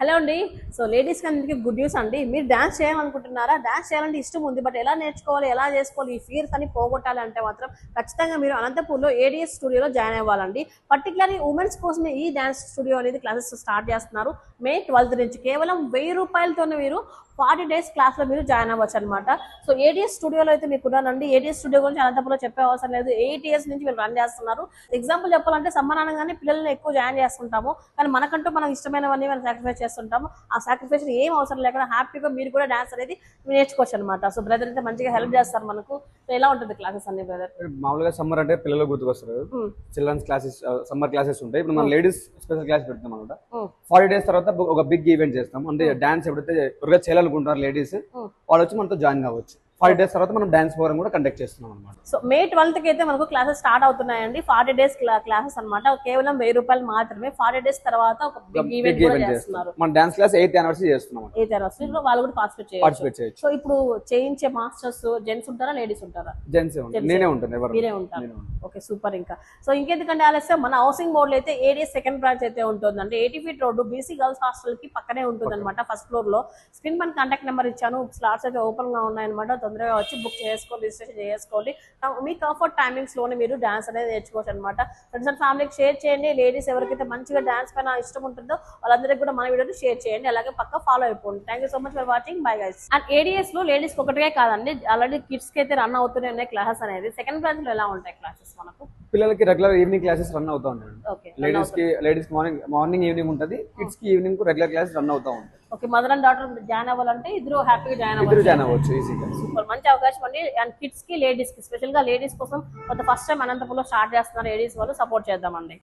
Hello అండి. So లేడీస్కి అందరికీ గుడ్ న్యూస్ అండి. మీరు డాన్స్ చేయాలనుకుంటున్నారా? డాన్స్ చేయాలంటే ఇష్టం ఉంది, బట్ ఎలా నేర్చుకోవాలి, ఎలా చేసుకోవాలి, ఈ ఫియర్స్ అని పోగొట్టాలి అంటే మాత్రం ఖచ్చితంగా మీరు అనంతపూర్లో ఏడిఎస్ స్టూడియోలో జాయిన్ అవ్వాలండి. పర్టికులర్లీ ఉమెన్స్ కోసమే ఈ డాన్స్ స్టూడియో అనేది క్లాసెస్ స్టార్ట్ చేస్తున్నారు. మే 12 నుంచి కేవలం 1000 రూపాయలతోనే మీరు 40 డేస్ క్లాస్లో మీరు జాయిన్ అవ్వచ్చు అనమాట. సో ఏడిఎస్ స్టూడియోలో అయితే మీకు ఉన్నానండి. ఏడిఎస్ స్టూడియో గురించి అనంతపూర్లో చెప్పే అవసరం లేదు. 8 years నుంచి వీళ్ళు రన్ చేస్తున్నారు. ఎగ్జాంపుల్ చెప్పాలంటే సమ్మర్ అనగానే పిల్లల్ని ఎక్కువ జాయిన్ చేస్తుంటాము, కానీ మనకంటూ మనం ఇష్టమైనవన్నీ మనం సాక్రిఫైస్ చేస్తుంటాము. ఆ సాక్రిఫైస్ ఏం అవసరం లేకుండా హ్యాపీగా మీరు కూడా డాన్స్ అనేది నేర్చుకోవచ్చు అనమాట. సో బ్రదర్ అయితే మంచిగా హెల్ప్ చేస్తారు మనకు. సో ఎలా ఉంటుంది క్లాసెస్ అన్ని బ్రదర్? మామూలుగా సమ్మర్ అంటే పిల్లలు గుర్తుకొస్తారు. చిల్డ్రన్స్ క్లాసెస్, సమ్మర్ క్లాసెస్ ఉంటాయి. ఇప్పుడు మన లేడీస్ స్పెషల్ క్లాస్ పెడతాం అనమాట. 40 days తర్వాత ఒక బిగ్ ఈవెంట్ చేస్తాం. అంటే డాన్స్ ఎప్పుడైతే ఎవరిగా చేయాలనుకుంటారు లేడీస్, వాళ్ళు వచ్చి మనతో జాయిన్ కావచ్చు. 40 days తర్వాత మనం డాన్స్ ప్రోగ్రామ్ కూడా కండక్ట్ చేస్తున్నాం అనమాట. సో మే 12th కి అయితే మనకు క్లాసెస్ స్టార్ట్ అవుతున్నాయండి. 40 days క్లాసెస్ అనమాట. కేవలం 1000 రూపాయలు మాత్రమే. 40 days తర్వాత ఒక బిగ్ ఈవెంట్ కూడా చేస్తున్నారు. మన డాన్స్ క్లాస్ 8th anniversary చేస్తున్నాం. 8th anniversary లో వాళ్ళు కూడా పార్టిసిపేట్ చేయొచ్చు. సో ఇప్పుడు చేయించే మాస్టర్స్ జెంట్స్ ఉంటారా, లేడీస్ ఉంటారా? జెంట్స్ నేనే ఉంటాను. మీరే ఉంటారు. Okay, super. ఇంకా సో ఇంకెందుకంటే ఆలస్యం, మన హౌసింగ్ బోర్డు అయితే ఏడిఎస్ సెకండ్ బ్రాంచ్ అయితే ఉంటుంది. అంటే 80 feet road BC girls hostel కి పక్కనే ఉంటుంది అనమాట. ఫస్ట్ ఫ్లోర్ లో స్క్రీన్ పైన కాంటాక్ట్ నెంబర్ ఇచ్చాను. స్లాట్స్ అయితే ఓపెన్ గా ఉన్నాయన్నమాట. తొందరగా వచ్చి బుక్ చేసుకోండి, రిజిస్ట్రేషన్ చేసుకోండి. మీ కంఫర్ట్ టైమింగ్స్ లోనే మీరు డాన్స్ అనేది నేర్చుకోవచ్చు అనమాట. ఫ్రెండ్స్ అండ్ ఫ్యామిలీకి షేర్ చేయండి. లేడీస్ ఎవరికైతే మంచిగా డాన్స్ పైన ఇష్టం ఉంటుందో వాళ్ళందరికీ కూడా మన వీడియోని షేర్ చేయండి. అలాగే పక్క ఫాలో అయిపోండి. Thank you so much for watching. Bye guys. And ADS లో లేడీస్ ఒకటే కాదండి, ఆల్రెడీ కిడ్స్ కి అయితే రన్ అవుతూనే ఉన్నాయి క్లాసెస్ అనేది. సెకండ్ బ్రాంచ్ లో ఎలా ఉంటాయి క్లాసెస్? మనకు పిల్లలకి రెగ్యులర్ ఈవినింగ్ క్లాసెస్ రన్ అవుతా ఉంటాయి. లేడీస్ మార్నింగ్ ఈవినింగ్ ఉంటుంది. కిడ్స్ కి ఈవినింగ్ రెగ్యులర్ క్లాస్ రన్ అవుతా ఉంటాయి. Okay, mother and daughter join అవ్వాలంటే ఇద్దరు హ్యాపీగా జాయిన్ అవ్వచ్చు ఈజీగా. సూపర్, మంచి అవకాశం అండి. అండ్ కిడ్స్ కి లేడీస్ కి స్పెషల్ గా లేడీస్ కోసం ఫస్ట్ టైం అనంతపురంలో స్టార్ట్ చేస్తున్నారు. లేడీస్ వాళ్ళు సపోర్ట్ చేద్దామండి.